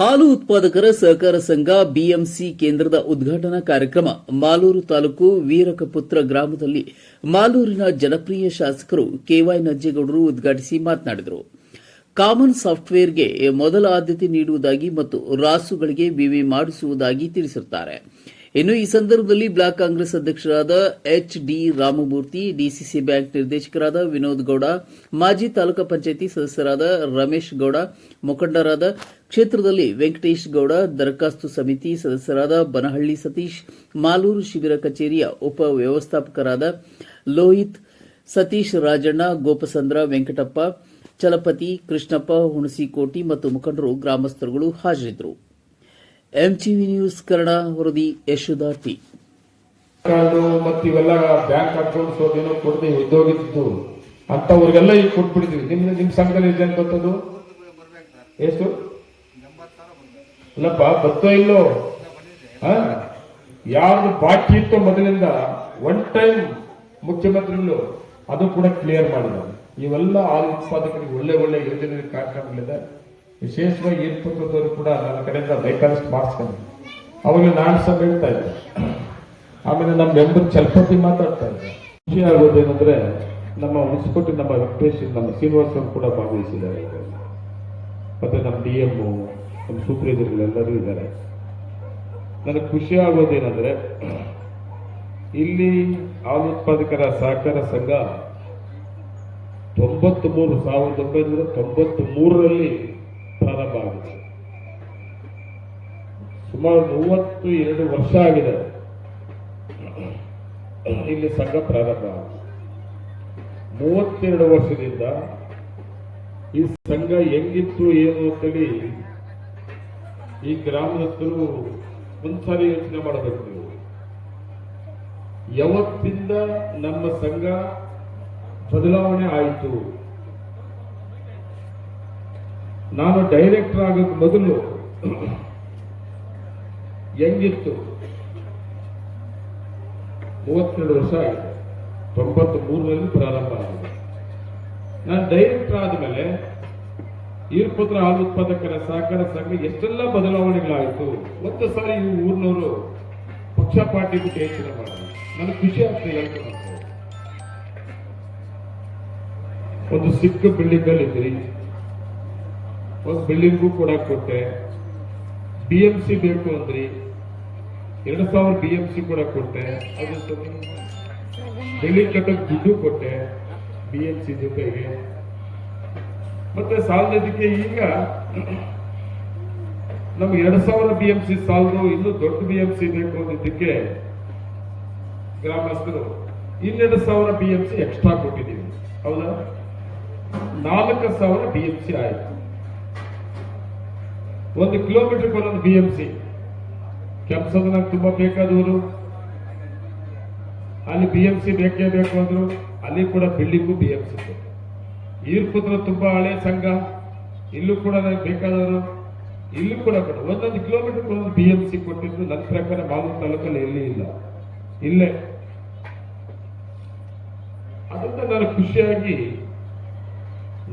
ಹಾಲು ಉತ್ಪಾದಕರ ಸಹಕಾರ ಸಂಘ ಬಿಎಂಸಿ ಕೇಂದ್ರದ ಉದ್ಘಾಟನಾ ಕಾರ್ಯಕ್ರಮ ಮಾಲೂರು ತಾಲೂಕು ವೀರಕಪುತ್ರ ಗ್ರಾಮದಲ್ಲಿ ಮಾಲೂರಿನ ಜನಪ್ರಿಯ ಶಾಸಕರು ಕೆವೈ ನಂಜೇಗೌಡರು ಉದ್ಘಾಟಿಸಿ ಮಾತನಾಡಿದರು. ಕಾಮನ್ ಸಾಫ್ಟ್ವೇರ್ಗೆ ಮೊದಲ ಆದ್ಯತೆ ನೀಡುವುದಾಗಿ ಮತ್ತು ರಾಸುಗಳಿಗೆ ವಿಮೆ ಮಾಡಿಸುವುದಾಗಿ ತಿಳಿಸಿರುತ್ತಾರೆ. ಇನ್ನು ಈ ಸಂದರ್ಭದಲ್ಲಿ ಬ್ಲಾಕ್ ಕಾಂಗ್ರೆಸ್ ಅಧ್ಯಕ್ಷರಾದ ಎಚ್.ಡಿ. ರಾಮಮೂರ್ತಿ, ಡಿಸಿಸಿ ಬ್ಯಾಂಕ್ ನಿರ್ದೇಶಕರಾದ ವಿನೋದ್ ಗೌಡ, ಮಾಜಿ ತಾಲೂಕಾ ಪಂಚಾಯಿತಿ ಸದಸ್ಯರಾದ ರಮೇಶ್ ಗೌಡ, ಮುಖಂಡರಾದ ಕ್ಷೇತ್ರದಲ್ಲಿ ವೆಂಕಟೇಶ್ ಗೌಡ, ದರಖಾಸ್ತು ಸಮಿತಿ ಸದಸ್ಯರಾದ ಬನಹಳ್ಳಿ ಸತೀಶ್, ಮಾಲೂರು ಶಿಬಿರ ಕಚೇರಿಯ ಉಪ ವ್ಯವಸ್ಥಾಪಕರಾದ ಲೋಹಿತ್, ಸತೀಶ್, ರಾಜಣ್ಣ, ಗೋಪಸಂದ್ರ, ವೆಂಕಟಪ್ಪ, ಚಲಪತಿ, ಕೃಷ್ಣಪ್ಪ, ಹುಣಸಿಕೋಟಿ ಮತ್ತು ಮುಖಂಡರು, ಗ್ರಾಮಸ್ಥರುಗಳು ಹಾಜರಿದ್ದರು. ಎಂಟಿವಿ ನ್ಯೂಸ್ ಕನ್ನಡ ವರದಿ ಯಶೋಧ ಟಿ. ಮತ್ತು ಇವೆಲ್ಲ ಬ್ಯಾಂಕ್ ಅಕೌಂಟ್ಸ್ ಏನೋ ಕೊಡದೆ ಉದ್ಯೋಗಿದ್ದು ಅಂತವ್ರಿಗೆಲ್ಲ ಈಗ ಕೊಟ್ಬಿಡ್ತೀವಿ. ನಿಮ್ ಸಂಘದಲ್ಲಿ ಇದೆ ಅಂತದ್ದು ಎಷ್ಟು ಇಲ್ಲಪ್ಪ ಬತ್ತೋ ಇಲ್ಲೋ ಯಾವ್ದು ಬಾಕಿ ಇತ್ತು ಮೊದಲಿಂದ ಒನ್ ಟೈಮ್ ಮುಖ್ಯಮಂತ್ರಿಗಳು ಅದು ಕೂಡ ಕ್ಲಿಯರ್ ಮಾಡಿದ್ದಾರೆ. ಇವೆಲ್ಲ ಹಾಲು ಉತ್ಪಾದಕರಿಗೆ ಒಳ್ಳೆ ಒಳ್ಳೆ ಯೋಜನೆ ಕಾರ್ಯಕ್ರಮಗಳಿದೆ. ವಿಶೇಷವಾಗಿ ಏರ್ಪುತ್ರದವರು ಕೂಡ ನನ್ನ ಕಡೆಯಿಂದ ಬೇಕಾದಷ್ಟು ಮಾಡಿಸ್ಕೊಂಡು ಅವಾಗ ನಾನು ಸಹ ಹೇಳ್ತಾ ಇದ್ದೆ. ಆಮೇಲೆ ನಮ್ಮ ಮೆಂಬರ್ ಚಲಪತಿ ಮಾತಾಡ್ತಾ ಇದ್ದೆ. ಖುಷಿ ಆಗೋದೇನೆಂದ್ರೆ ನಮ್ಮ ಉಳಿಸ್ಕೊಟ್ಟು ನಮ್ಮ ವೆಂಕಟೇಶ್, ನಮ್ಮ ಶ್ರೀನಿವಾಸ್ ಅವರು ಕೂಡ ಭಾಗವಹಿಸಿದ್ದಾರೆ. ಮತ್ತೆ ನಮ್ಮ DM, ನಮ್ಮ ಸೂಪರ್ವೈಸರ್ಗಳೆಲ್ಲರೂ ಇದ್ದಾರೆ. ನನಗೆ ಖುಷಿ ಆಗೋದೇನೆಂದ್ರೆ ಇಲ್ಲಿ ಹಾಲು ಉತ್ಪಾದಕರ ಸಹಕಾರ ಸಂಘ 1993ರಲ್ಲಿ ಪ್ರಾರಂಭ ಆಗಿದೆ. ಸುಮಾರು 32 ವರ್ಷ ಆಗಿದೆ ಇಲ್ಲಿ ಸಂಘ ಪ್ರಾರಂಭ ಆಗಿದೆ. 32 ವರ್ಷದಿಂದ ಈ ಸಂಘ ಹೆಂಗಿತ್ತು ಏನು ಅಂತೇಳಿ ಈ ಗ್ರಾಮಸ್ಥರು ಒಂದ್ಸಾರಿ ಯೋಚನೆ ಮಾಡಬೇಕು. ನೀವು ಯಾವತ್ತಿಂದ ನಮ್ಮ ಸಂಘ ಬದಲಾವಣೆ ಆಯಿತು. ನಾನು ಡೈರೆಕ್ಟರ್ ಆಗೋಕ್ಕೆ ಮೊದಲು ಹೆಂಗಿತ್ತು? 32 ವರ್ಷ ಆಗಿದೆ. 93ರಲ್ಲಿ ಪ್ರಾರಂಭ ಆಗಿದೆ. ನಾನು ಡೈರೆಕ್ಟರ್ ಆದಮೇಲೆ ಈರ್ಪುತ್ರ ಹಾಲು ಉತ್ಪಾದಕರ ಸಹಕಾರ ಸಂಘ ಎಷ್ಟೆಲ್ಲ ಬದಲಾವಣೆಗಳಾಯಿತು. ಒಂದು ಸಾರಿ ಈ ಊರಿನವರು ಪಕ್ಷ ಪಾರ್ಟಿ ಬಿಟ್ಟು ಯೋಚನೆ ಮಾಡಿದ್ರು. ನನಗೆ ಖುಷಿ ಆಗ್ತದೆ ಹೇಳ್ತಾರೆ. ಒಂದು ಸಿಕ್ಕ ಬಿಲ್ಡಿಂಗ್ ಅಲ್ಲಿ ಇದ್ರಿ, ಒಂದು ಬಿಲ್ಡಿಂಗು ಕೂಡ ಕೊಟ್ಟೆ. BMC ಬೇಕು ಅಂದ್ರಿ, 2000 BMC ಕೂಡ ಕೊಟ್ಟೆ. ಅದು ಬಿಲ್ಡಿಂಗ್ ಕಟ್ಟಕ್ಕೆ ದುಡ್ಡು ಕೊಟ್ಟೆ BMC ಜೊತೆಗೆ. ಮತ್ತೆ ಸಾಲದಕ್ಕೆ ಈಗ ನಮ್ಗೆ 2000 BMC ಸಾಲದು, ಇನ್ನೂ ದೊಡ್ಡ BMC ಬೇಕು ಅನ್ನೋದಕ್ಕೆ ಗ್ರಾಮಸ್ಥರು 2,000 BMC ಎಕ್ಸ್ಟ್ರಾ ಕೊಟ್ಟಿದ್ದೀವಿ. ಹೌದಾ? 4,000 BMC ಆಯಿತು. 1 ಕಿಲೋಮೀಟರ್ ಒಂದೊಂದು BMC. ಕೆಂಪಸಂದ್ರನಾಗ ತುಂಬಾ ಬೇಕಾದವರು ಅಲ್ಲಿ BMC ಬೇಕೇ ಬೇಕು ಅಂದ್ರು, ಅಲ್ಲಿ ಕೂಡ ಬಿಲ್ಡಿಂಗು BMC. ಈರ್ಪುತ್ರ ತುಂಬಾ ಹಳೆ ಸಂಘ, ಇಲ್ಲೂ ಕೂಡ ಬೇಕಾದವರು ಇಲ್ಲೂ ಕೂಡ 1 ಕಿಲೋಮೀಟರ್ ಒಂದೊಂದು BMC ಕೊಟ್ಟಿದ್ದು ನನ್ನ ಪ್ರಕಾರ ಮಾಲೂರು ತಾಲೂಕಲ್ಲಿ ಎಲ್ಲಿ ಇಲ್ಲ, ಇಲ್ಲೇ. ಅದರಿಂದ ನಾನು ಖುಷಿಯಾಗಿ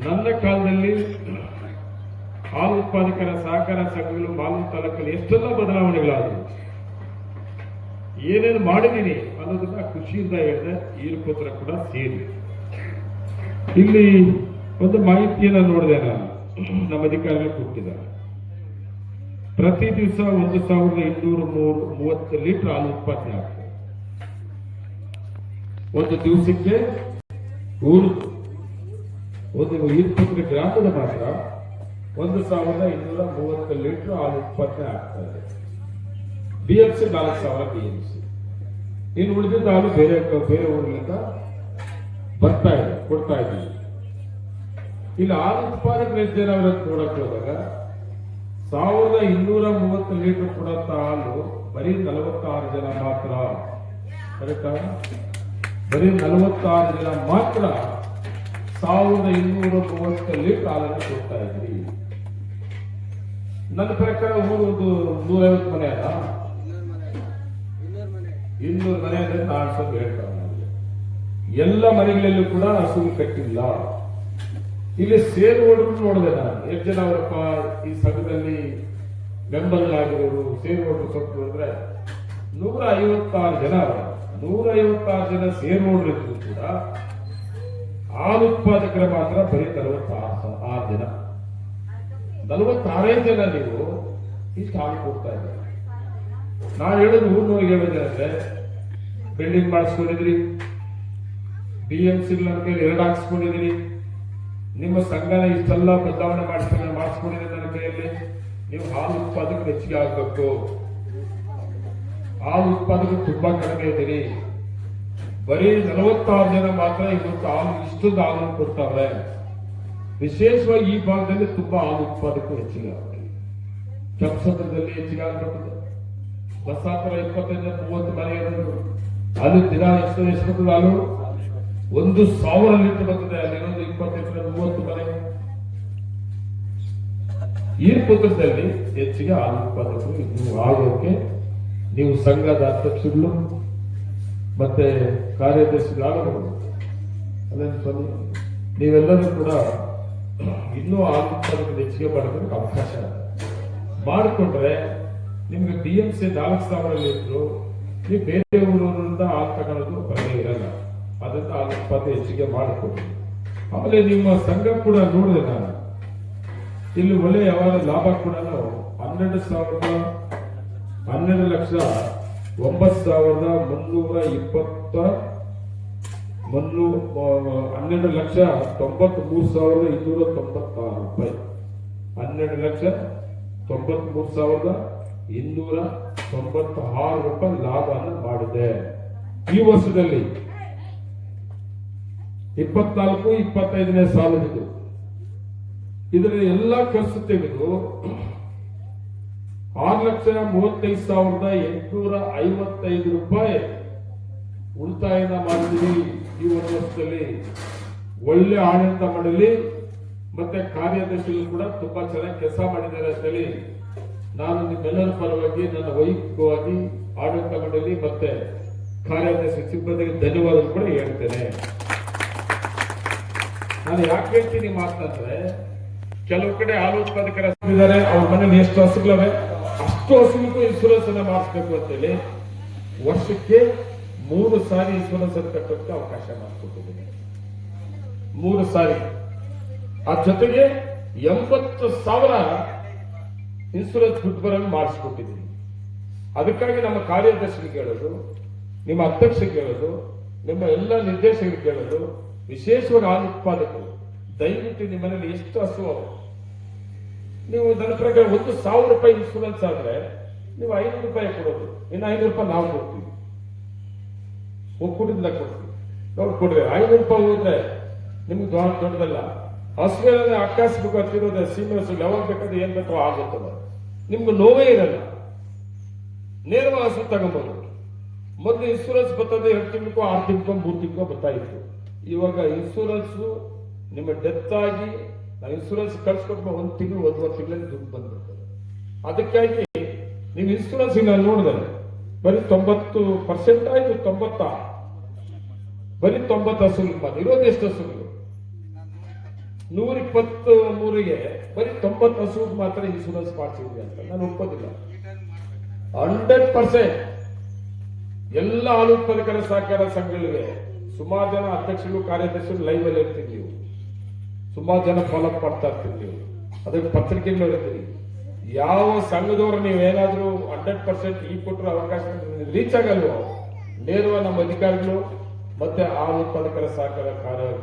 ನನ್ನ ಕಾಲದಲ್ಲಿ ಹಾಲು ಉತ್ಪಾದಕರ ಸಹಕಾರ ಸಂಘಗಳು ಮಾಲೂರು ತಾಲೂಕಲ್ಲಿ ಎಷ್ಟೆಲ್ಲ ಬದಲಾವಣೆಗಳಾದವು, ಏನೇನು ಮಾಡಿದ್ದೀನಿ ಅನ್ನೋದನ್ನ ಖುಷಿಯಿಂದ ಹೇಳಿದೆ. ಈರ್ಪುತ್ರ ಕೂಡ ಸೇರಿ ಇಲ್ಲಿ ಒಂದು ಮಾಹಿತಿಯನ್ನು ನೋಡಿದೆ ನಾನು. ನಮ್ಮ ಅಧಿಕಾರಿಗಳು ಕೊಟ್ಟಿದ್ದಾರೆ. ಪ್ರತಿ ದಿವಸ 1,230 ಲೀಟರ್ ಹಾಲು ಉತ್ಪಾದನೆ ಆಗ್ತದೆ. ಒಂದು ದಿವಸಕ್ಕೆ ಒಂದು ಈರ್ಪುತ್ರ ಗ್ರಾಮದ ಮಾತ್ರ 1,230 ಲೀಟರ್ ಹಾಲು ಉತ್ಪಾದನೆ ಆಗ್ತದೆ. BMC 4,000 BMC. ಇನ್ನು ಉಳಿದಿದ್ದ ಹಾಲು ಬೇರೆ ಊರಿನಿಂದ ಬರ್ತಾ ಇದೆ, ಕೊಡ್ತಾ ಇದ್ದೀವಿ. ಇಲ್ಲಿ ಹಾಲು ಉತ್ಪಾದಕ ಜನ ನೋಡಕ್ಕೆ ಹೋದಾಗ 1,230 ಲೀಟರ್ ಕೊಡಂತ ಹಾಲು ಬರೀ 46 ಜನ ಮಾತ್ರ. ಕರೆಕ್ಟಾ? ಬರೀ 46 ಜನ ಮಾತ್ರ 1,230 ಲೀಟರ್ ಹಾಲನ್ನು ಕೊಡ್ತಾ ಇದ್ರಿ. ನನ್ನ ಪ್ರಕಾರ ಊರು ಒಂದು 150 ಮನೆ ಅಲ್ಲ, 200 ಮನೆ ಅಂದ್ರೆ ನಾನು ಸ್ವಲ್ಪ ಹೇಳ್ತಾರೆ. ಎಲ್ಲ ಮನೆಗಳಲ್ಲೂ ಕೂಡ ಹಸು ಕಟ್ಟಿಲ್ಲ. ಇಲ್ಲಿ ಸೇರ್ ಹೋದ್ರು ನೋಡಿದೆ ನಾನು. ಎಷ್ಟು ಜನ ಅವರಪ್ಪ ಈ ಸಂಘದಲ್ಲಿ ಬೆಂಬಲರಾಗಿರೋರು ಸೇರ್ವೋಟರು ಸೊಪ್ಪು ಅಂದ್ರೆ 156 ಜನ 156 ಜನ ಸೇರ್ವೋಟರಿದ್ರು ಕೂಡ ಹಾಲು ಉತ್ಪಾದಕರ ಮಾತ್ರ ಬರೀ 46 ಜನ 46 ಜನ ನೀವು ಇಷ್ಟು ಹಾಲು ಕೊಡ್ತಾ ಇದ್ದಾರೆ. ನಾನು ಹೇಳೋದು ಊರಿನವ್ರಿಗೆ ಹೇಳೋದಂದ್ರೆ ಬಿಲ್ಡಿಂಗ್ ಮಾಡಿಸ್ಕೊಂಡಿದ್ರಿ, BMC ನನ್ನ ಕೈಯಲ್ಲಿ 2 ಹಾಕ್ಸ್ಕೊಂಡಿದ್ರಿ, ನಿಮ್ಮ ಸಂಘನ ಇಷ್ಟೆಲ್ಲ ಬದಲಾವಣೆ ಮಾಡಿಸ್ಕೊಂಡಿದ್ರೆ ನನ್ನ ಕೈಯಲ್ಲಿ ನೀವು ಹಾಲು ಉತ್ಪಾದಕರು ಹೆಚ್ಚಿಗೆ ಆಗಬೇಕು. ಹಾಲು ಉತ್ಪಾದಕರು ತುಂಬಾ ಕಡಿಮೆ ಇದ್ದೀರಿ. ಬರೀ 46 ಜನ ಮಾತ್ರ ಇವತ್ತು ಹಾಲು ಇಷ್ಟೊಂದು ಹಾಲು ಕೊಡ್ತಾವ್ರೆ. ವಿಶೇಷವಾಗಿ ಈ ಭಾಗದಲ್ಲಿ ತುಂಬಾ ಹಾಲು ಉತ್ಪಾದಕರು ಹೆಚ್ಚಿಗೆ ಆಗ್ತದೆ. ಕೆಂಪಸಂದ್ರದಲ್ಲಿ ಹೆಚ್ಚಿಗೆ ಆಗ್ತದೆ. ಬಸಾಪುರ 25-30 ಮನೆ ಇರೋದು ಅಲ್ಲಿ ದಿನ ಎಷ್ಟು ಬರ್ತದೆ ಹಾಲು? 1,000 ಲೀಟರ್ ಬರ್ತದೆ. ಅಲ್ಲಿರೋದು 25-30 ಮನೆ. ಈ ಪುತ್ರದಲ್ಲಿ ಹೆಚ್ಚಿಗೆ ಹಾಲು ಉತ್ಪಾದಕರು ನೀವು ಆಗೋಕೆ ನೀವು ಸಂಘದ ಅಧ್ಯಕ್ಷರು ಮತ್ತೆ ಕಾರ್ಯದರ್ಶಿಗಳಾಗಬಹುದು. ಅದೇನು ನೀವೆಲ್ಲರೂ ಕೂಡ ಇನ್ನೂ ಹಾಲು ಉತ್ಪಾದಕರು ಹೆಚ್ಚಿಗೆ ಮಾಡೋದಕ್ಕೆ ಅವಕಾಶ ಮಾಡಿಕೊಂಡ್ರೆ ನಿಮ್ಗೆ BMC 4,000 ಲೀಟ್ರು ನೀವು ಬೇರೆ ಊರೂರಿಂದ ಹಾಲು ತಗೊಳ್ಳೋದು ಬರದೇ ಇರಲ್ಲ. ಅದರಿಂದ ಹಾಲು ಉತ್ಪಾದನೆ ಹೆಚ್ಚಿಗೆ ಮಾಡಿಕೊಡಿ. ಆಮೇಲೆ ನಿಮ್ಮ ಸಂಘ ಕೂಡ ನೋಡಿದೆ ನಾನು ಇಲ್ಲಿ ಒಳ್ಳೆ ಯಾವಾಗ ಲಾಭ ಕೂಡ 12,93,296 ರೂಪಾಯಿ 12,93,296 ರೂಪಾಯಿ ಲಾಭವನ್ನು ಮಾಡಿದೆ ಈ ವರ್ಷದಲ್ಲಿ. 24-25ನೇ ಸಾಲವಿದು. ಇದರ ಎಲ್ಲ ಖರ್ಚು ತೆಗೆದು 6,35,855 ರೂಪಾಯಿ ಉಳಿತಾಯನ ಮಾಡಿದೀವಿ ಈ ಒಂದು ವರ್ಷದಲ್ಲಿ. ಒಳ್ಳೆ ಆಡಳಿತ ಮಾಡಲಿ ಮತ್ತೆ ಕಾರ್ಯದರ್ಶಿಗಳು ಕೂಡ ತುಂಬಾ ಚೆನ್ನಾಗಿ ಕೆಲಸ ಮಾಡಿದ್ದಾರೆ ಅಂತೇಳಿ ನಾನು ನಿಮ್ಮೆಲ್ಲರ ಪರವಾಗಿ ನನ್ನ ವೈಯಕ್ತಿಕವಾಗಿ ಆಡಳಿತ ಮಂಡಳಿ ಮತ್ತೆ ಕಾರ್ಯದರ್ಶಿ ಸಿಬ್ಬಂದಿಗೆ ಧನ್ಯವಾದ ಕೂಡ ಹೇಳ್ತೇನೆ. ನಾನು ಯಾಕೆ ಹೇಳ್ತೀನಿ ಮಾತಂದ್ರೆ ಕೆಲವು ಕಡೆ ಹಾಲು ಉತ್ಪಾದಕರ ಇದ್ದಾರೆ, ಅವ್ರ ಮನೇಲಿ ಎಷ್ಟು ಹಸುಗಳವೆ ಅಷ್ಟು ಹಸುಗಳಿಗೂ ಇನ್ಶೂರೆನ್ಸ್ ಅನ್ನ ಮಾಡಿಸ್ಬೇಕು ಅಂತೇಳಿ ವರ್ಷಕ್ಕೆ 3 ಸಾರಿ ಇನ್ಶೂರೆನ್ಸ್ ಅನ್ನು ಕಟ್ಟೋಕ್ಕೆ ಅವಕಾಶ ಮಾಡಿಕೊಟ್ಟಿದ್ದೀನಿ. 3 ಸಾರಿ. ಆ ಜೊತೆಗೆ 80,000 ಇನ್ಶೂರೆನ್ಸ್ ದುಡ್ಡು ಬರೋಂಗೆ ಮಾಡಿಸ್ಕೊಟ್ಟಿದ್ದೀನಿ. ಅದಕ್ಕಾಗಿ ನಮ್ಮ ಕಾರ್ಯದರ್ಶಿಗೆ ಹೇಳೋದು, ನಿಮ್ಮ ಅಧ್ಯಕ್ಷರಿಗೆ ಹೇಳೋದು, ನಿಮ್ಮ ಎಲ್ಲ ನಿರ್ದೇಶಕರಿಗೆ ಹೇಳೋದು, ವಿಶೇಷವಾಗಿ ಹಾಲು ಉತ್ಪಾದಕರು ದಯವಿಟ್ಟು ನಿಮ್ಮ ಮನೇಲಿ ಎಷ್ಟು ಹಸು ನೀವು ನನ್ನ ಪ್ರಕಾರ 1,000 ರೂಪಾಯಿ ಇನ್ಶೂರೆನ್ಸ್ ಆದ್ರೆ ನೀವು 500 ರೂಪಾಯಿ ಕೊಡೋದು, ಇನ್ನು 500 ರೂಪಾಯಿ ನಾವು ಕೊಡ್ತೀವಿ, ಒಕ್ಕೂಟದಿಂದ ಕೊಡ್ತೀವಿ. ನೋಡ್ಕೊಡ್ರಿ 500 ರೂಪಾಯಿ ಹೋದ್ರೆ ನಿಮ್ಗೆ ದೊಡ್ಡದಲ್ಲ. ಹಸುಗಳಲ್ಲಿ ಆಕಾಶಬೇಕು ಅಂತಿರೋದು ಸೀಮೆ ಹಸು ಯಾವಾಗ ಬೇಕಾದ್ರೆ ಏನ್ ಬೇಕೋ ಆಗುತ್ತದ, ನಿಮ್ಗೆ ನೋವೇ ಇರಲ್ಲ. ನೇರವಾಗಿ ಹಸು ತಗೊಂಬೋದು. ಮೊದಲು ಇನ್ಶೂರೆನ್ಸ್ ಬರ್ತದೆ 2 ತಿಂಗಳಿಗೋ 6 ತಿಂಗಳಿಗೋ 3 ತಿಂಗಳಿಗೋ ಬರ್ತಾ ಇತ್ತು. ಇವಾಗ ಇನ್ಶೂರೆನ್ಸ್ ನಿಮ್ಮ ಡೆತ್ ಆಗಿ ನಾವು ಇನ್ಶೂರೆನ್ಸ್ ಕಳ್ಸಿಕೊಟ್ಟು 1 ತಿಂಗಳು 1.5 ತಿಂಗಳಲ್ಲಿ ದುಡ್ಡು ಬಂದ್ಬಿಡ್ತದೆ. ಅದಕ್ಕಾಗಿ ನೀವು ಇನ್ಶೂರೆನ್ಸ್ ನಾನು ನೋಡಿದ್ರೆ ಬರೀ 90% ಆಯ್ತು. 90 ಬರೀ 90 ಹಸುಗಳು ಮಾತ್ರ ಇರೋದು. ಎಷ್ಟು ಹಸುಗಳು? 123ಗೆ ಬರೀ 90 ಹಸು ಮಾತ್ರ ಇನ್ಶೂರೆನ್ಸ್ ಮಾಡಿಸಿದ್ವಿ ಅಂತ ನಾನು ಒಪ್ಪೋದಿಲ್ಲ. 100% ಎಲ್ಲ ಹಾಲು ಉತ್ಪಾದಕರ ಸಹಕಾರ ಸಂಘಗಳಿಗೆ ಸುಮಾರು ಜನ ಅಧ್ಯಕ್ಷರು ಕಾರ್ಯದರ್ಶಿಗಳು ಲೈವ್ ಅಲ್ಲಿ ಇರ್ತೀವಿ. ನೀವು ಸುಮಾರು ಜನ ಫಾಲೋ ಅಪ್ ಮಾಡ್ತಾ ಇರ್ತೀವಿ. ನೀವು ಅದಕ್ಕೆ ಪತ್ರಿಕೆಗಳು ಇರ್ತೀರಿ. ಯಾವ ಸಂಘದವರು ನೀವೇನಾದ್ರೂ 100% ಈ ಕೊಟ್ಟರು ಅವಕಾಶ ರೀಚ್ ಆಗಲ್ವೋ ನೇರವಾಗಿ ನಮ್ಮ ಅಧಿಕಾರಿಗಳು ಮತ್ತೆ ಹಾಲು ಉತ್ಪಾದಕರ ಸಹಕಾರ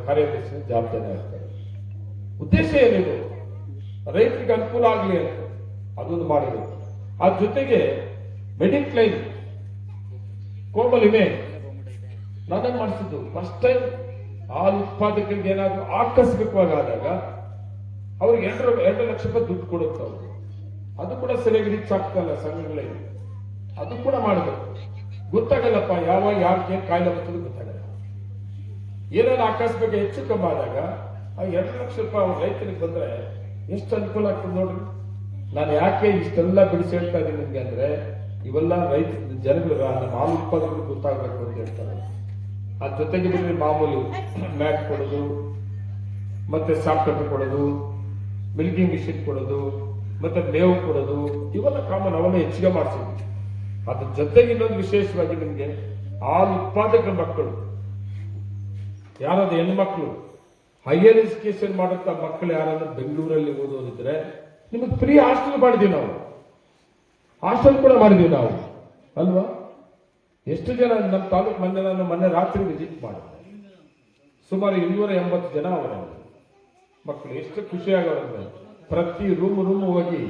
ಕಾರ್ಯದರ್ಶಿ ಜವಾಬ್ದಾರಿ ಆಗ್ತಾರೆ. ಉದ್ದೇಶ ಏನಿದೆ? ರೈತರಿಗೆ ಅನುಕೂಲ ಆಗಲಿ ಅಂತ ಅದೊಂದು ಮಾಡಬೇಕು. ಅದ್ರ ಜೊತೆಗೆ ಮೆಡಿಕ್ಲೈಮ್ ಕೋಮಲ್ ವಿಮೆ ನಾನು ಮಾಡಿಸಿದ್ದು ಫಸ್ಟ್ ಟೈಮ್. ಹಾಲು ಉತ್ಪಾದಕರಿಗೆ ಏನಾದ್ರು ಆಕಸ್ಮಿಕವಾದಾಗ ಅವ್ರಿಗೆ 2 ಲಕ್ಷ ರೂಪಾಯಿ ದುಡ್ಡು ಕೊಡುತ್ತೆ. ಅವರು ಅದು ಕೂಡ ಸರಿಯಾಗಿ ರೀಚ್ ಆಗ್ತಲ್ಲ ಸಂಘಗಳಿಗೆ. ಅದು ಕೂಡ ಮಾಡಬೇಕು. ಗೊತ್ತಾಗಲ್ಲಪ್ಪ ಯಾವಾಗ ಯಾರಿಗೆ ಕಾಯಿಲೆ ಬರ್ತದೆ ಗೊತ್ತಾಗಲ್ಲ. ಏನಾದ್ರು ಆಕಸ್ಮಿಕ ಹೆಚ್ಚು ಕಮ್ಮಿ ಆದಾಗ ಆ 2 ಲಕ್ಷ ರೂಪಾಯಿ ಅವ್ರ ರೈತರಿಗೆ ಬಂದ್ರೆ ಎಷ್ಟು ಅನುಕೂಲ ಆಗ್ತದೆ ನೋಡ್ರಿ. ನಾನು ಯಾಕೆ ಇಷ್ಟೆಲ್ಲ ಬಿಡಿಸಿ ಹೇಳ್ತಾ ಇದ್ದೀನಿ ನಿಮ್ಗೆ ಅಂದ್ರೆ ಇವೆಲ್ಲ ರೈತ ಜನಗಳು ನಮ್ಮ ಹಾಲು ಉತ್ಪಾದಕರು ಗೊತ್ತಾಗಬೇಕು ಅಂತ ಹೇಳ್ತಾರೆ. ಅದ್ರ ಜೊತೆಗೆ ಬಿಟ್ಟರೆ ಮಾಮೂಲಿ ಮ್ಯಾಟ್ ಕೊಡೋದು, ಮತ್ತೆ ಸಾಫ್ಟ್ವೇರ್ ಕೊಡೋದು, ಮಿಲ್ಕಿಂಗ್ ಮಿಷಿನ್ ಕೊಡೋದು, ಮತ್ತೆ ಮೇವು ಕೊಡೋದು ಇವೆಲ್ಲ ಕಾಮನ್, ಅವೆಲ್ಲ ಹೆಚ್ಚಿಗೆ ಮಾಡಿಸಿದ್ವಿ. ಅದ್ರ ಜೊತೆಗೆ ಇನ್ನೊಂದು ವಿಶೇಷವಾಗಿ ನಿಮ್ಗೆ ಹಾಲು ಉತ್ಪಾದಕರ ಮಕ್ಕಳು, ಯಾರಾದ್ರೂ ಹೆಣ್ಮಕ್ಳು ಹೈಯರ್ ಎಜುಕೇಶನ್ ಮಾಡುತ್ತಾ ಮಕ್ಕಳು ಯಾರಾದ್ರೂ ಬೆಂಗಳೂರಲ್ಲಿ ಓದೋದಿದ್ರೆ ನಿಮಗೆ ಫ್ರೀ ಹಾಸ್ಟೆಲ್ ಮಾಡಿದೀವಿ ನಾವು, ಹಾಸ್ಟೆಲ್ ಕೂಡ ಮಾಡಿದೀವಿ ನಾವು ಅಲ್ವಾ. ಎಷ್ಟು ಜನ ನಮ್ಮ ತಾಲೂಕು ಮೊನ್ನೆ ರಾತ್ರಿ ವಿಸಿಟ್ ಮಾಡಿದೆ, ಸುಮಾರು 280 ಜನ ಅವರ ಮಕ್ಕಳು. ಎಷ್ಟು ಖುಷಿಯಾಗವ್ರಂದ್ರೆ ಪ್ರತಿ ರೂಮ್ ಹೋಗಿ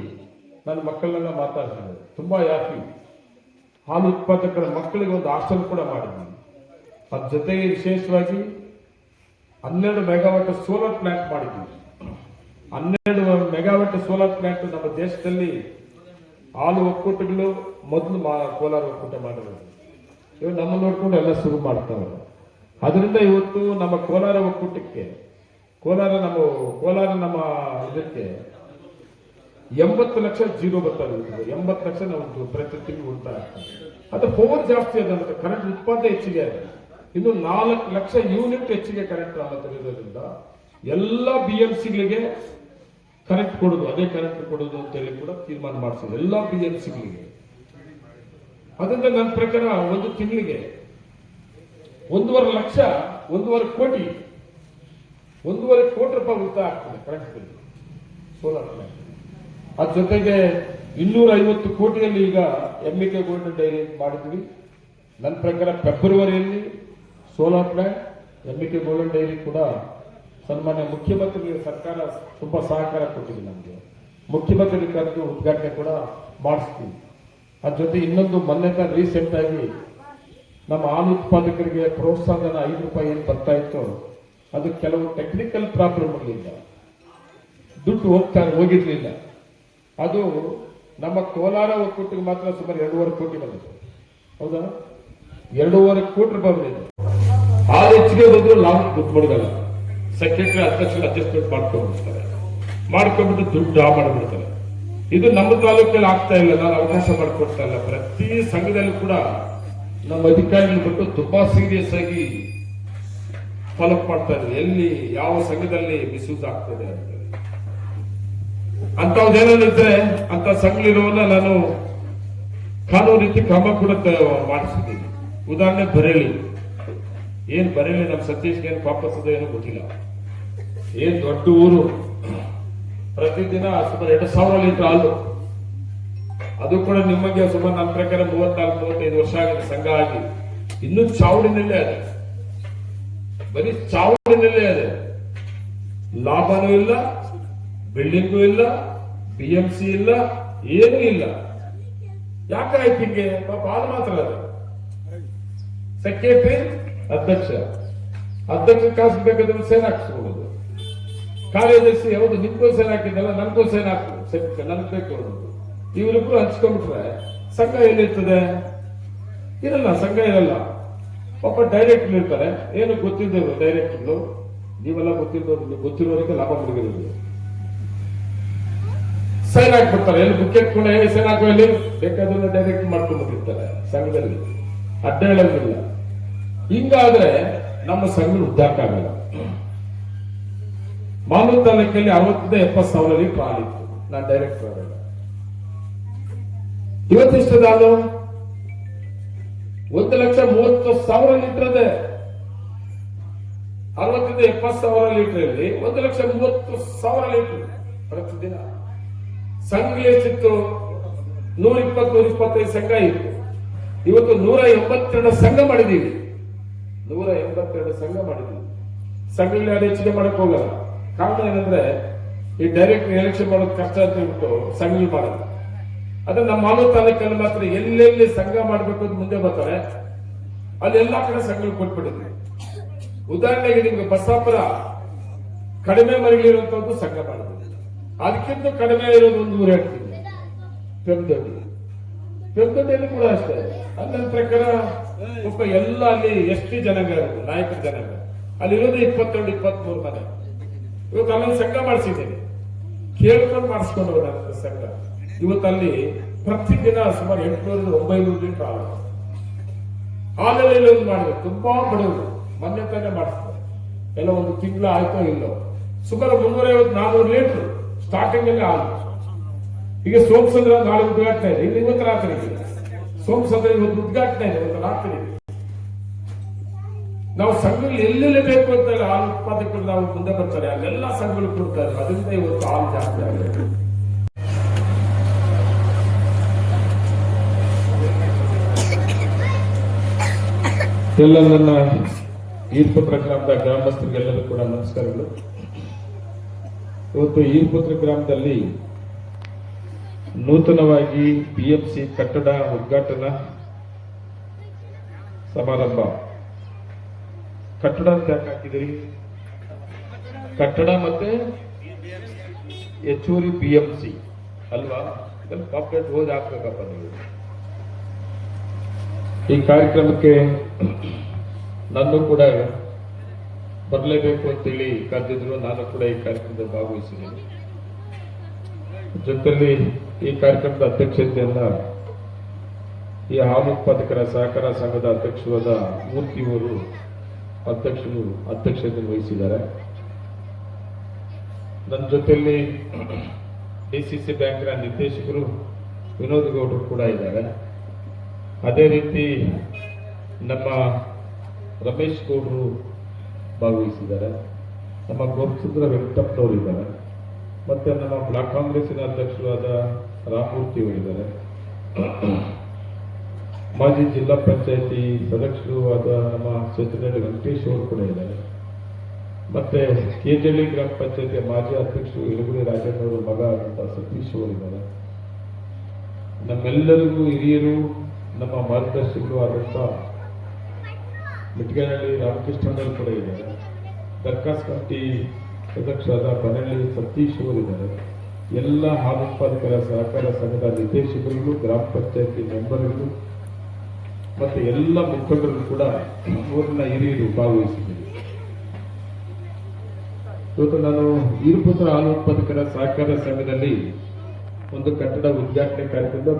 ನನ್ನ ಮಕ್ಕಳನ್ನೆಲ್ಲ ಮಾತಾಡ್ತಾರೆ, ತುಂಬಾ ಹ್ಯಾಪಿ. ಹಾಲು ಉತ್ಪಾದಕರ ಮಕ್ಕಳಿಗೆ ಒಂದು ಹಾಸ್ಟೆಲ್ ಕೂಡ ಮಾಡಿದ್ವಿ. ಅದ್ರ ಜೊತೆಗೆ ವಿಶೇಷವಾಗಿ 12 ಮೆಗಾವಾಟ್ ಸೋಲಾರ್ ಪ್ಲಾಂಟ್ ಮಾಡಿದ್ವಿ. 12 ಮೆಗಾವಾಟ್ ಸೋಲಾರ್ ಪ್ಲಾಂಟ್ ನಮ್ಮ ದೇಶದಲ್ಲಿ ಹಾಲು ಒಕ್ಕೂಟಗಳು ಮೊದಲು ಕೋಲಾರ ಒಕ್ಕೂಟ ಮಾಡಿರೋದು. ಇವಾಗ ನಮ್ಮ ನೋಡ್ಕೊಂಡು ಎಲ್ಲ ಶುರು ಮಾಡ್ತಾವೆ. ಅದರಿಂದ ಇವತ್ತು ನಮ್ಮ ಕೋಲಾರ ಒಕ್ಕೂಟಕ್ಕೆ, ಕೋಲಾರ ನಮ್ಮ ಇದಕ್ಕೆ 80 ಲಕ್ಷ ಜೀರೋ ಬರ್ತಾ ಇದೆ. 80 ಲಕ್ಷ ನಾವು ಪ್ರತಿ ತಿಂಗಳು ಉಳಿತಾಯ ಆಗ್ತದೆ. ಅದು ಪವರ್ ಜಾಸ್ತಿ ಅದಂತ, ಕರೆಂಟ್ ಉತ್ಪಾದನೆ ಹೆಚ್ಚಿಗೆ ಇದೆ. ಇನ್ನು 4 ಲಕ್ಷ ಯೂನಿಟ್ ಹೆಚ್ಚಿಗೆ ಕರೆಂಟ್ ಇರೋದ್ರಿಂದ ಎಲ್ಲ BMCಗಳಿಗೆ ಕರೆಂಟ್ ಕೊಡೋದು, ಅದೇ ಕರೆಂಟ್ ಕೊಡೋದು ಅಂತ ಹೇಳಿ ಕೂಡ ತೀರ್ಮಾನ ಮಾಡಿಸಿದ್ರು ಎಲ್ಲ BMCಗಳಿಗೆ. ಅದರಿಂದ ನನ್ನ ಪ್ರಕಾರ ಒಂದು ತಿಂಗಳಿಗೆ 1.5 ಲಕ್ಷ, 1.5 ಕೋಟಿ ರೂಪಾಯಿ ಉಳಿತಾಯ ಆಗ್ತದೆ ಕರೆಂಟ್ ಬಿಲ್ ಸೋಲಾರ್ ಪ್ಲಾಂಟ್. ಅದ್ರ ಜೊತೆಗೆ 250 ಕೋಟಿಯಲ್ಲಿ ಈಗ MEK ಗೋಲ್ಡನ್ ಡೈರಿ ಮಾಡಿದ್ವಿ. ನನ್ನ ಪ್ರಕಾರ ಫೆಬ್ರವರಿಯಲ್ಲಿ solar plant, MEK golden dairy ಕೂಡ ಸನ್ಮಾನ್ಯ ಮುಖ್ಯಮಂತ್ರಿಗಳಿಗೆ ಸರ್ಕಾರ ತುಂಬಾ ಸಹಕಾರ ಕೊಟ್ಟಿದೆ. ನಮಗೆ ಮುಖ್ಯಮಂತ್ರಿ ಕರೆದು ಉದ್ಘಾಟನೆ ಕೂಡ ಮಾಡಿಸ್ತೀವಿ. ಅದ್ರ ಜೊತೆ ಇನ್ನೊಂದು ಮೊನ್ನೆ ರೀಸೆಂಟ್ ಆಗಿ ನಮ್ಮ ಹಾಲು ಉತ್ಪಾದಕರಿಗೆ ಪ್ರೋತ್ಸಾಹನ 5 ರೂಪಾಯಿ ಏನು ಬರ್ತಾ ಇತ್ತು, ಅದು ಕೆಲವು ಟೆಕ್ನಿಕಲ್ ಪ್ರಾಬ್ಲಮ್ಗಳಿಂದ ದುಡ್ಡು ಹೋಗಿರ್ಲಿಲ್ಲ. ಅದು ನಮ್ಮ ಕೋಲಾರ ಒಕ್ಕೂಟಕ್ಕೆ ಮಾತ್ರ ಸುಮಾರು 2.5 ಕೋಟಿ ಬಂದಿದೆ. ಹೌದಾ, 2.5 ಕೋಟಿ ರೂಪಾಯಿ ಬಂದಿದೆ. ಹಾಲು ಹೆಚ್ಚಿಗೆ ಬಂದ್ರು ನಾವು ದುಡ್ಡು ಮಾಡಿದಲ್ಲ, ಸೆಕ್ರೆಟರಿ ಅಧ್ಯಕ್ಷರು ಅಡ್ಜಸ್ಟ್ಮೆಂಟ್ ಮಾಡ್ಕೊಂಡ್ಬಿಟ್ಟು ದುಡ್ಡು ಡ್ರಾ ಮಾಡಿಬಿಡ್ತಾರೆ. ಇದು ನಮ್ಮ ತಾಲೂಕಲ್ಲಿ ಆಗ್ತಾ ಇಲ್ಲ, ನಾನು ಅವಕಾಶ ಮಾಡಿಕೊಡ್ತಾ ಇಲ್ಲ. ಪ್ರತಿ ಸಂಘದಲ್ಲಿ ಕೂಡ ನಮ್ಮ ಅಧಿಕಾರಿಗಳು ಬಿಟ್ಟು ತುಂಬಾ ಸೀರಿಯಸ್ ಆಗಿ ಫಾಲೋ ಮಾಡ್ತಾ ಇದ್ರು, ಎಲ್ಲಿ ಯಾವ ಸಂಘದಲ್ಲಿ ಮಿಸ್ಯೂಸ್ ಆಗ್ತದೆ ಅಂತ. ಅಂತವ್ದೇನಿದ್ರೆ ಅಂತ ಸಂಘಲಿರುವನ್ನ ನಾನು ಕಾನೂನು ರೀತಿ ಕ್ರಮ ಕೂಡ ಮಾಡಿಸಿದ್ದೀನಿ. ಉದಾಹರಣೆ ಬರೇಲಿ ನಮ್ಮ ಸತೀಶ್ಗೆ ಏನು ಪಾಪಸದ ಏನೋ ಗೊತ್ತಿಲ್ಲ, ಏನ್ ದೊಡ್ಡ ಊರು, ಪ್ರತಿದಿನ ಸುಮಾರು 2,000 ಲೀಟರ್ ಹಾಲು. ಅದು ಕೂಡ ನಿಮಗೆ ಸುಮಾರು ನನ್ನ ಪ್ರಕಾರ 34-35 ವರ್ಷ ಆಗಿದೆ ಸಂಘ ಆಗಿ, ಇನ್ನೂ ಚಾವಡಿನಲ್ಲೇ ಇದೆ, ಬರೀ ಚಾವಡಿನಲ್ಲೇ ಇದೆ. ಲಾಭನೂ ಇಲ್ಲ, ಬಿಲ್ಡಿಂಗು ಇಲ್ಲ, BMC ಇಲ್ಲ, ಏನೂ ಇಲ್ಲ. ಯಾಕಾಯ್ತು ಹಿಂಗೆ? ಪಾಪ ಹಾಲು ಮಾತ್ರ ಅದು. ಸೆಕ್ರೆಟರಿ ಅಧ್ಯಕ್ಷ ಕಾಸು ಬೇಕಾದ್ರೆ ಸೇನ್ ಹಾಕಿಸ್ಕೊಳ್ಳೋದು, ಕಾರ್ಯದರ್ಶಿ ಹೌದು ನಿಮ್ಗೂ ಸೇನ್ ಹಾಕಿದ್ದಲ್ಲ ನನಗೂ ಸೇನ್ ಹಾಕೋದು, ನನಗೆ ಬೇಕು ಅನ್ನೋದು. ಇವರಿಬ್ರು ಹಂಚ್ಕೊಂಡ್ಬಿಟ್ರೆ ಸಂಘ ಎಲ್ಲಿರ್ತದೆ? ಇರಲ್ಲ, ಸಂಘ ಇರಲ್ಲ. ಪಾಪ ಡೈರೆಕ್ಟರ್ ಇರ್ತಾರೆ, ಏನು ಗೊತ್ತಿದ್ದವರು ಡೈರೆಕ್ಟರ್ಗಳು, ನೀವೆಲ್ಲ ಗೊತ್ತಿರೋರಿಗೆ ಲಾಭ ಮುಗಿರೋದು. ಸೈನ್ ಹಾಕ್ಬಿಡ್ತಾರೆ, ಎಲ್ಲಿ ಬುಕ್ ಎತ್ಕೊಂಡು ಸೈನ್ ಹಾಕೋ, ಎಲ್ಲಿ ಬೇಕಾದ್ರೆ ಡೈರೆಕ್ಟ್ ಮಾಡ್ಕೊಂಡು ಬಂದಿರ್ತಾರೆ. ಸಂಘದಲ್ಲಿ ಅಡ್ಡ ಹೇಳೋದಿಲ್ಲ. ಹಿಂಗಾದ್ರೆ ನಮ್ಮ ಸಂಘ ಉದ್ಧಾರ ಆಗಲ್ಲ. ಮಾಲೂರು ತಾಲೂಕಲ್ಲಿ 60-70 ಲೀಟರ್ ಹಾಲಿತ್ತು, ನಾನು ಡೈರೆಕ್ಟರ್ ಆಗಲ್ಲ. ಇವತ್ತಿಷ್ಟದ ಹಾಲು 1,30,000 ಲೀಟರ್ ಇದೆ. 60-70 ಲೀಟರ್ ಅಲ್ಲಿ 1,30,000 ಲೀಟರ್ ಪ್ರತಿದಿನ. ಸಂಘ ಎಷ್ಟಿತ್ತು? 120-125 ಸಂಘ ಇತ್ತು. ಇವತ್ತು 182 ಸಂಘ ಮಾಡಿದೀವಿ. 182 ಸಂಘ ಮಾಡಿದೀವಿ. ಸಂಘಗಳು ಯಾರು ಹೆಚ್ಚಿಗೆ ಮಾಡಕ್ ಹೋಗಲ್ಲ. ಕಾರಣ ಏನಂದ್ರೆ ಈ ಡೈರೆಕ್ಟ್ ಎಲೆಕ್ಷನ್ ಮಾಡೋದು ಕಷ್ಟ ಅಂತ ಹೇಳ್ಬಿಟ್ಟು ಸಂಘಗಳು ಮಾಡಲ್ಲ. ಅದ್ರ ನಮ್ಮ ಮಾಲೂರು ತಾಲೂಕಲ್ಲಿ ಮಾತ್ರ ಎಲ್ಲೆಲ್ಲಿ ಸಂಘ ಮಾಡಬೇಕು ಅಂತ ಮುಂದೆ ಬರ್ತಾರೆ, ಅಲ್ಲಿ ಎಲ್ಲಾ ಕಡೆ ಸಂಘಗಳು ಕೊಟ್ಬಿಟ್ಟಿದ್ವಿ. ಉದಾಹರಣೆಗೆ ನಿಮ್ಗೆ ಬಸಾಪುರ ಕಡಿಮೆ ಮರಿಗಳಿರುವಂತದ್ದು ಸಂಘ ಮಾಡಿದ್ವಿ. ಅದಕ್ಕಿಂತ ಕಡಿಮೆ ಇರೋದು ಒಂದು ಊರು ಹೇಳ್ತೀವಿ, ಪೆಮ್ದೊಡ್ಡಿಯಲ್ಲಿ ಕೂಡ ಅಷ್ಟೇ. ನನ್ನ ಪ್ರಕಾರ ಸ್ವಲ್ಪ ಎಲ್ಲ ಅಲ್ಲಿ ಎಷ್ಟು ಜನಾಂಗ ನಾಯಕರ ಜನಾಂಗ ಅಲ್ಲಿರೋದು 22-23 ಮನೆ. ಇವತ್ತು ಅಲ್ಲೊಂದು ಸಂಘ ಮಾಡಿಸಿದ್ದೇನೆ, ಕೇಳ್ಕೊಂಡು ಮಾಡಿಸ್ಕೊಂಡು ಹೋದ ಸಂಘ. ಇವತ್ತಲ್ಲಿ ಪ್ರತಿದಿನ ಸುಮಾರು 800-900 ಲೀಟರ್ ಹಾಲಲ್ಲಿ ಒಂದು ಮಾಡಬೇಕು. ತುಂಬಾ ಬಡವರು ಮೊನ್ನೆ ತಾನೇ ಮಾಡಿಸ್ತಾರೆ, ಎಲ್ಲ ಒಂದು ತಿಂಗಳು ಆಯ್ತೋ ಇಲ್ಲೋ. ಸುಮಾರು 350-400 ಲೀಟರ್ ಸ್ಟಾರ್ಟಿಂಗ್ ಅಲ್ಲಿ ಹಾಲು. ಈಗ ಸೋಮಸಂದ್ರ ನಾಳೆ ಉದ್ಘಾಟನೆ ಇದೆ, ಇಲ್ಲಿ ಇವತ್ತು ರಾತ್ರಿ ಸೋಮಸಂದ್ರ ಇವತ್ತು ಉದ್ಘಾಟನೆ ಇದೆ, ಇವತ್ತು ರಾತ್ರಿ. ನಾವು ಸಂಘಗಳು ಎಲ್ಲೆಲ್ಲಿ ಬೇಕು ಅಂತ ಹಾಲು ಉತ್ಪಾದಕರು ನಾವು ಮುಂದೆ ಬರ್ತಾರೆ, ಅಲ್ಲೆಲ್ಲ ಸಂಘಗಳು ಕೊಡ್ತಾರೆ. ಅದರಿಂದ ಇವತ್ತು ಹಾಲು ಜಾಸ್ತಿ ಆಗಿದೆ. ಎಲ್ಲ ನನ್ನ ಈರ್ಪುತ್ರ ಗ್ರಾಮದ ಗ್ರಾಮಸ್ಥರಿಗೆಲ್ಲರೂ ಕೂಡ ನಮಸ್ಕಾರಗಳು. ಇವತ್ತು ಈರ್ಪುತ್ರ ಗ್ರಾಮದಲ್ಲಿ ನೂತನವಾಗಿ ಬಿಎಂಸಿ ಕಟ್ಟಡ ಉದ್ಘಾಟನಾ ಸಮಾರಂಭ. ಕಟ್ಟಡ ಅಂತ ಯಾಕೆ ಹಾಕಿದಿರಿ? ಕಟ್ಟಡ ಮತ್ತೆ ಹೆಚ್ಚುವರಿ ಬಿಎಂಸಿ ಅಲ್ವಾ? ಇದನ್ನು ಪಾಪ್ಯುಲೇಟ್ ಓದಿ ಹಾಕ್ಬೇಕಪ್ಪ ನೀವು. ಈ ಕಾರ್ಯಕ್ರಮಕ್ಕೆ ನಾನು ಕೂಡ ಬರಲೇಬೇಕು ಅಂತೇಳಿ ಕರೆದಿದ್ರು. ನಾನು ಕೂಡ ಈ ಕಾರ್ಯಕ್ರಮದಲ್ಲಿ ಭಾಗವಹಿಸಿದ್ದೀನಿ. ಜೊತೆಯಲ್ಲಿ ಈ ಕಾರ್ಯಕ್ರಮದ ಅಧ್ಯಕ್ಷತೆಯನ್ನ ಈ ಹಾಲು ಉತ್ಪಾದಕರ ಸಹಕಾರ ಸಂಘದ ಅಧ್ಯಕ್ಷರಾದ ಮೂರ್ತಿಯವರು ಅಧ್ಯಕ್ಷತೆ ವಹಿಸಿದ್ದಾರೆ. ನನ್ನ ಜೊತೆಯಲ್ಲಿ ಡಿಸಿಸಿ ಬ್ಯಾಂಕ್ನ ನಿರ್ದೇಶಕರು ವಿನೋದ್ ಗೌಡರು ಕೂಡ ಇದ್ದಾರೆ. ಅದೇ ರೀತಿ ನಮ್ಮ ರಮೇಶ್ ಗೌಡರು ಭಾಗವಹಿಸಿದ್ದಾರೆ. ನಮ್ಮ ಗೋಪಚಂದ್ರ ವೆಂಕಟಪ್ಪನವರು ಇದ್ದಾರೆ. ಮತ್ತೆ ನಮ್ಮ ಬ್ಲಾಕ್ ಕಾಂಗ್ರೆಸ್ಸಿನ ಅಧ್ಯಕ್ಷರಾದ ರಾಮಮೂರ್ತಿ ಅವರಿದ್ದಾರೆ. ಮಾಜಿ ಜಿಲ್ಲಾ ಪಂಚಾಯತಿ ಸದಸ್ಯರು ಆದ ನಮ್ಮ ಚೇತನಹಳ್ಳಿ ವೆಂಕಟೇಶ್ ಅವರು ಕೂಡ ಇದ್ದಾರೆ. ಮತ್ತೆ ಕೆಜಳ್ಳಿ ಗ್ರಾಮ ಪಂಚಾಯತಿಯ ಮಾಜಿ ಅಧ್ಯಕ್ಷರು ಇಳಗುಳಿ ರಾಜಣ್ಣ ಅವರ ಮಗ ಆದಂತಹ ಸತೀಶ್ ಅವರಿದ್ದಾರೆ. ನಮ್ಮೆಲ್ಲರಿಗೂ ಹಿರಿಯರು, ನಮ್ಮ ಮಾರ್ಗದರ್ಶಕರು ಆದಂತ ಮಿಟ್ಗನಹಳ್ಳಿ ರಾಮಕೃಷ್ಣನವರು ಕೂಡ ಇದ್ದಾರೆ. ದರ್ಖಾಸ್ ಕಮಿಟಿ ಸದಸ್ಯರಾದ ಬನಹಳ್ಳಿ ಸತೀಶ್ ಅವರಿದ್ದಾರೆ. ಎಲ್ಲ ಹಾಲು ಉತ್ಪಾದಕರ ಸಹಕಾರ ಸಂಘದ ನಿರ್ದೇಶಕರು, ಗ್ರಾಮ ಪಂಚಾಯತಿ ಮೆಂಬರ್ಗಳು ಮತ್ತೆ ಎಲ್ಲ ಮುಖಂಡರು ಕೂಡ ಊರಿನ ಹಿರಿಯರು ಭಾಗವಹಿಸಿದ್ದಾರೆ. ಇವತ್ತು ನಾನು ಈರ್ಪುತ್ರ ಹಾಲು ಉತ್ಪಾದಕರ ಸಹಕಾರ ಸಂಘದಲ್ಲಿ ಒಂದು ಕಟ್ಟಡ ಉದ್ಘಾಟನೆ ಕಾರ್ಯಕ್ರಮದ